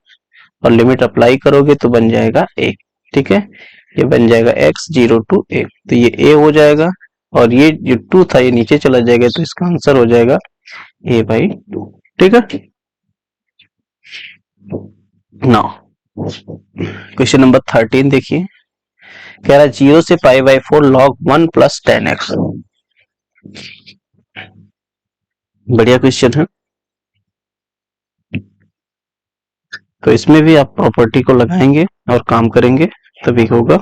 और लिमिट अप्लाई करोगे तो बन जाएगा a। ठीक है, ये बन जाएगा x 0 to a, तो ये a हो जाएगा और ये जो 2 था ये नीचे चला जाएगा, तो इसका आंसर हो जाएगा a/2। ठीक है। नाउ क्वेश्चन नंबर 13 देखिए, कह रहा है 0 से π/4 log 1 plus 10x। बढ़िया क्वेश्चन है। तो इसमें भी आप प्रॉपर्टी को लगाएंगे और काम करेंगे तभी होगा।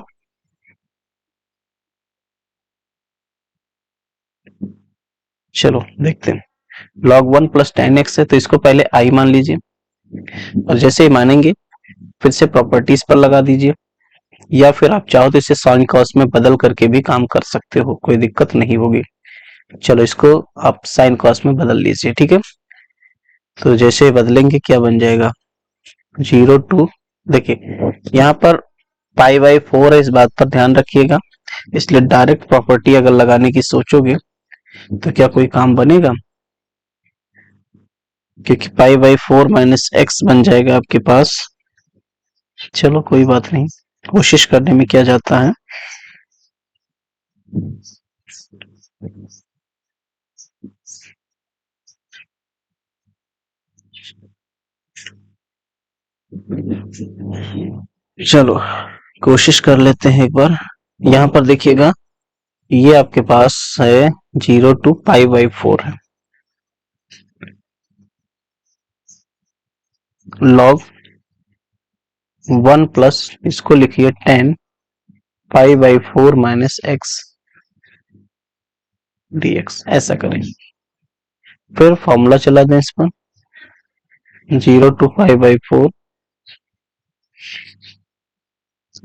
चलो देखते हैं। log 1 plus 10x है तो इसको पहले i मान लीजिए और जैसे ही मानेंगे फिर से प्रॉपर्टीज पर लगा दीजिए, या फिर आप चाहो तो इसे साइन कॉस में बदल करके भी काम कर सकते हो, कोई दिक्कत नहीं होगी। चलो इसको आप साइन कॉस में बदल लीजिए। ठीक है, तो जैसे बदलेंगे क्या बन जाएगा 0 to, देखिए यहाँ पर π/4 है, इस बात पर ध्यान रखिएगा, इसलिए डायरेक्ट प्रॉपर्टी अगर लगाने की सोचोगे तो क्या कोई काम बनेगा, क्योंकि π/4 माइनस एक्स बन जाएगा आपके पास। चलो कोई बात नहीं, कोशिश करने में क्या जाता है। चलो कोशिश कर लेते हैं एक बार। यहाँ पर देखिएगा ये आपके पास है 0 to π/4 है, log 1 प्लस इसको लिखिए 10 π/4 माइनस एक्स dx, ऐसा करें। फिर फॉर्मूला चला दें इस पर 0 to π/4,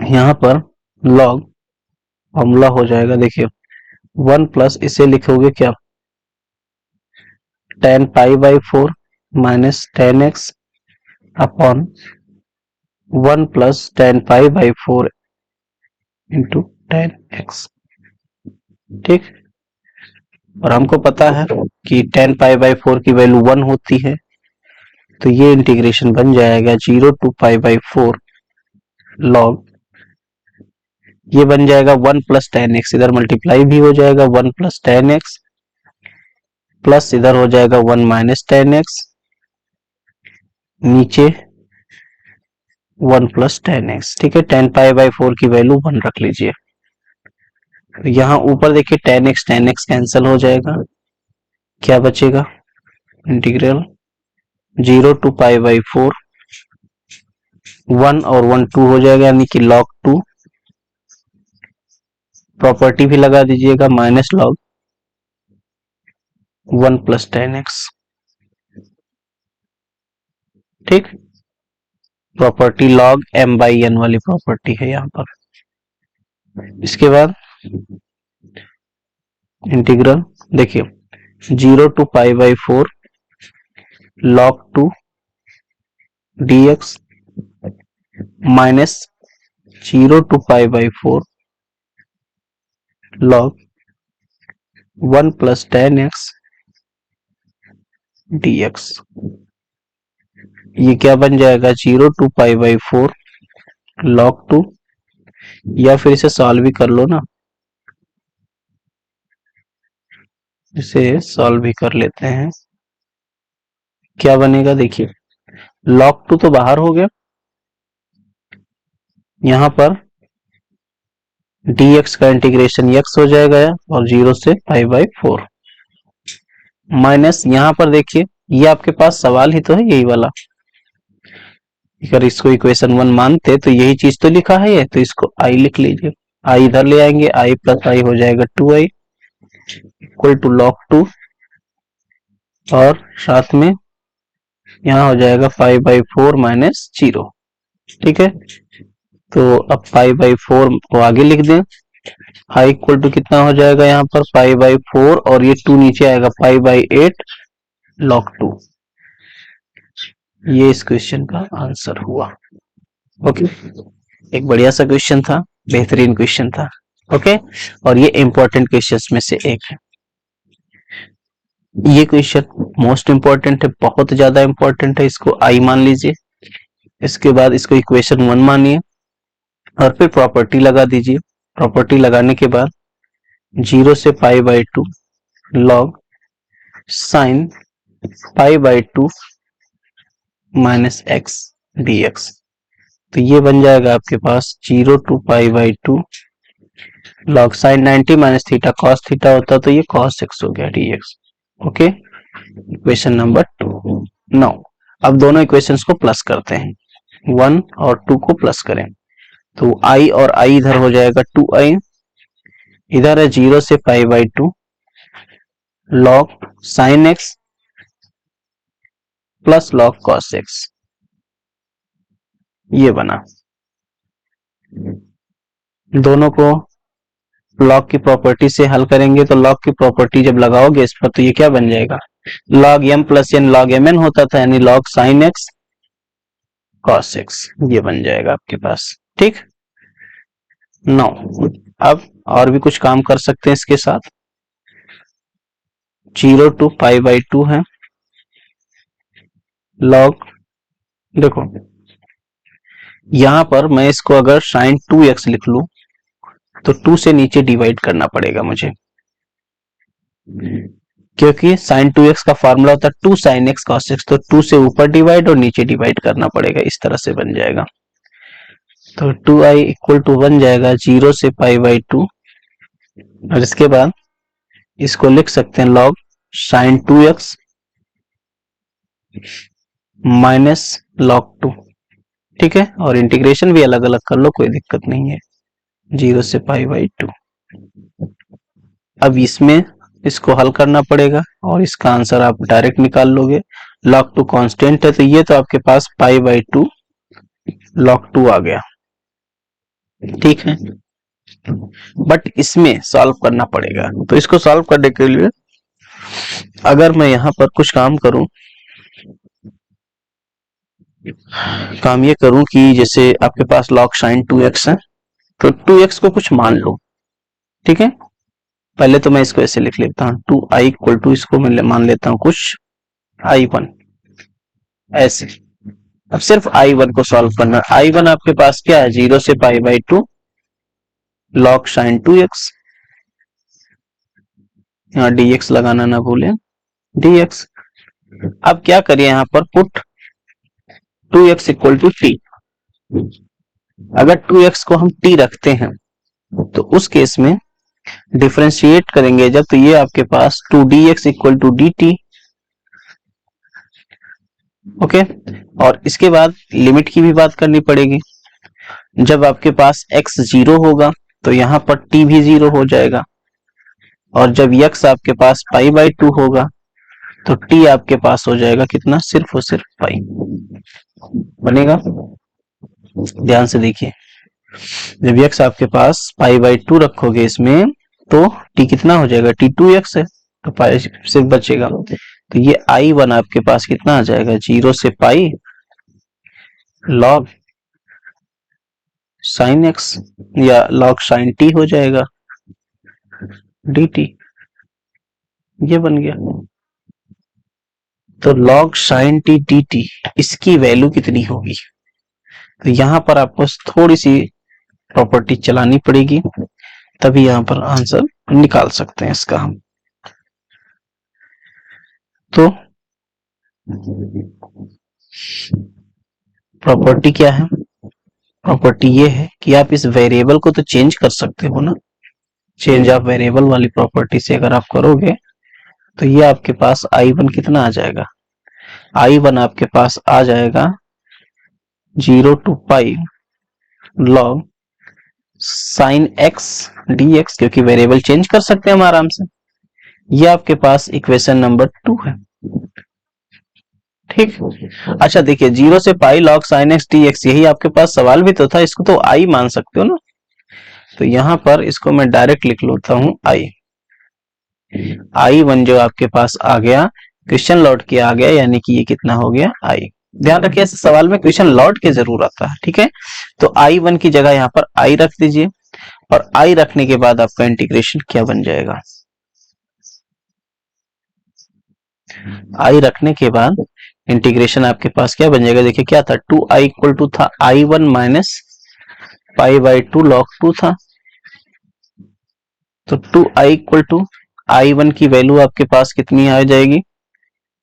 यहाँ पर log फॉर्मूला हो जाएगा, देखिए 1 प्लस इसे लिखोगे क्या 10 π/4 minus 10x upon 1 plus 10 π/4 into 10x। ठीक, और हमको पता है कि 10 π/4 की वैल्यू 1 होती है, तो ये इंटीग्रेशन बन जाएगा 0 to π/4 log, ये बन जाएगा 1 प्लस 10x, इधर मल्टीप्लाई भी हो जाएगा 1 प्लस 10x, प्लस इधर हो जाएगा 1 माइनस 10x, नीचे 1 प्लस 10x। ठीक है, 10 π/4 की वैल्यू 1 रख लीजिए। यहाँ ऊपर देखिए 10x कैंसिल हो जाएगा, क्या बचेगा इंटीग्रल 0 to π/4, 1 और 1 2 हो जाएगा, यानी कि log 2, प्रॉपर्टी भी लगा दीजिएगा माइनस log 1 प्लस 10x। ठीक, प्रॉपर्टी log m/n वाली प्रॉपर्टी है यहाँ पर। इसके बाद इंटीग्रल देखिए 0 to π/4 log 2 dx minus 0 to π/4 log 1 plus 10x dx, ये क्या बन जाएगा 0 to π/4 log 2, या फिर इसे सॉल्व भी कर लो ना, इसे सॉल्व भी कर लेते हैं। क्या बनेगा देखिए log 2 तो बाहर हो गया, यहाँ पर dx का इंटीग्रेशन x हो जाएगा और 0 से π/4 माइनस, यहाँ पर देखिए ये आपके पास सवाल ही तो है यही वाला, अगर इसको इक्वेशन 1 मानते तो यही चीज तो लिखा है ये, तो इसको i लिख लीजिए, i इधर ले आएंगे, i प्लस i हो जाएगा 2i इक्वल टू log 2, और साथ में यहाँ हो जाएगा 5/4 माइनस 0। ठीक है, तो अब 5/4 को आगे लिख दें, i इक्वल टू कितना हो जाएगा यहाँ पर 5/4 और ये 2 नीचे आएगा 5/8 log 2। ये इस क्वेश्चन का आंसर हुआ। ओके, एक बढ़िया सा क्वेश्चन था, बेहतरीन क्वेश्चन था। ओके, और ये इंपॉर्टेंट क्वेश्चंस में से एक है। ये क्वेश्चन मोस्ट इंपॉर्टेंट है, बहुत ज्यादा इंपॉर्टेंट है, इसको आई मान लीजिए, इसके बाद इसको इक्वेशन 1 मानिए, और फिर प्रॉपर्टी लगा दीजिए। प्रॉपर्टी लगाने के बाद 0 से pi by 2 log sine pi by 2 minus x D x. तो ये बन जाएगा आपके पास 0 to pi by 2 log sine 90 minus theta cos theta होता तो ये कॉस एक्स हो गया d x. Okay, equation number 2। Now अब दोनों इक्वेशंस को प्लस करते हैं, 1 और 2 को प्लस करें तो i और i इधर हो जाएगा 2i, इधर है 0 से pi by 2 log sign x plus log cos x, ये बना। दोनों को लॉग की प्रॉपर्टी से हल करेंगे तो लॉग की प्रॉपर्टी जब लगाओगे इस पर तो ये क्या बन जाएगा, log m plus n log mn होता था, यानी log sine x cos x, ये बन जाएगा आपके पास। ठीक, नो अब और भी कुछ काम कर सकते हैं इसके साथ। 0 टू पाई बाई 2 है लॉग, देखो यहां पर मैं इसको अगर साइन 2x लिख लूं तो 2 से नीचे डिवाइड करना पड़ेगा मुझे, क्योंकि साइन 2x का फॉर्मूला होता है 2 साइन x cos x, तो 2 से ऊपर डिवाइड और नीचे डिवाइड करना पड़ेगा, इस तरह से बन जाएगा। तो 2i इक्वल टू बन जाएगा 0 से पाई बाई 2 और इसके बाद इसको लिख सकते हैं log sign 2x minus log 2। ठीक है, और इंटीग्रेशन भी अलग अलग कर लो, कोई दिक्कत नहीं है, 0 से पाई बाई 2। अब इसमें इसको हल करना पड़ेगा और इसका आंसर आप डायरेक्ट निकाल लोगे। log 2 कांस्टेंट है तो ये तो आपके पास पाई बाई 2 log 2 आ गया। ठीक है, बट इसमें सॉल्व करना पड़ेगा, तो इसको सॉल्व करने के लिए अगर मैं यहां पर कुछ काम करूं, काम ये करूं कि जैसे आपके पास log sin 2x है तो 2x को कुछ मान लो। ठीक है, पहले तो मैं इसको ऐसे लिख लेता हूं 2i इक्वल टू, इसको मैं मान लेता हूं कुछ i1 ऐसे। अब सिर्फ i1 को सॉल्व करना, i1 आपके पास क्या है 0 से pi by 2 log sin 2x, यहाँ dx लगाना ना भूलें, dx। अब क्या करिए यहां पर put 2x equal to T, अगर 2x को हम t रखते हैं तो उस केस में डिफरेंशिएट करेंगे जब, तो ये आपके पास 2dx equal to dt। Okay, और इसके बाद लिमिट की भी बात करनी पड़ेगी, जब आपके पास x 0 होगा तो यहां पर t भी 0 हो जाएगा, और जब x आपके पास पाई बाई 2 होगा तो t आपके पास हो जाएगा कितना, सिर्फ और सिर्फ पाई बनेगा। ध्यान से देखिए, जब x आपके पास पाई बाई 2 रखोगे इसमें तो t कितना हो जाएगा, t 2x है तो पाई सिर्फ बचेगा, तो ये i1 आपके पास कितना आ जाएगा 0 से पाई log sin x या log sin t हो जाएगा dt, ये बन गया। तो log sin t dt इसकी वैल्यू कितनी होगी, तो यहां पर आपको थोड़ी सी प्रॉपर्टी चलानी पड़ेगी तभी यहां पर आंसर निकाल सकते हैं इसका हम। तो प्रॉपर्टी क्या है, प्रॉपर्टी ये है कि आप इस वेरिएबल को तो चेंज कर सकते हो ना, चेंज ऑफ वेरिएबल वाली प्रॉपर्टी से अगर आप करोगे तो ये आपके पास i1 कितना आ जाएगा, i1 आपके पास आ जाएगा 0 to pi log sin x dx, क्योंकि वेरिएबल चेंज कर सकते हैं हम आराम से। ये आपके पास इक्वेशन नंबर 2 है। ठीक, अच्छा देखिए 0 से पाई log sin x dx, यही आपके पास सवाल भी तो था, इसको तो i मान सकते हो ना, तो यहां पर इसको मैं डायरेक्ट लिख लेता हूं i1 जो आपके पास आ गया, क्वेश्चन लौट के आ गया, यानी कि ये कितना हो गया i। ध्यान रखिए ऐसे सवाल में क्वेश्चन लौट के जरूर आता है। ठीक है, तो i1 की जगह यहाँ पर i रख दीजिए, और i रखने के बाद आपका इंटीग्रेशन क्या बन जाएगा, i रखने के बाद इंटीग्रेशन आपके पास क्या बन जाएगा, देखिए क्या था 2i इक्वल टू था i1 minus pi by 2 log 2 था। तो 2i इक्वल टू i1 की वैल्यू आपके पास कितनी आ जाएगी,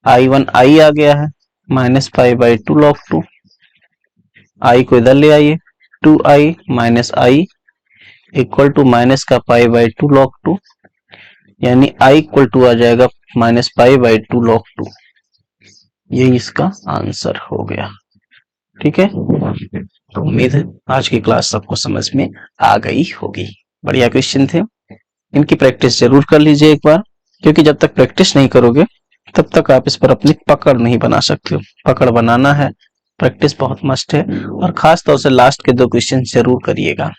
i1 i आ गया है, minus pi by 2 log 2, i को इधर ले आइए, 2i minus i equal to minus का पाई बाई 2 log 2, यानी i इक्वल टू आ जाएगा माइनस पाई बाई 2 log 2। यही इसका आंसर हो गया। ठीक है, तो उम्मीद है आज की क्लास सबको समझ में आ गई होगी। बढ़िया क्वेश्चन थे, इनकी प्रैक्टिस जरूर कर लीजिए एक बार, क्योंकि जब तक प्रैक्टिस नहीं करोगे तब तक आप इस पर अपनी पकड़ नहीं बना सकते हो। पकड़ बनाना है, प्रैक्टिस बहुत मस्ट है, और खास तौर से लास्ट के 2 क्वेश्चन जरूर करिएगा।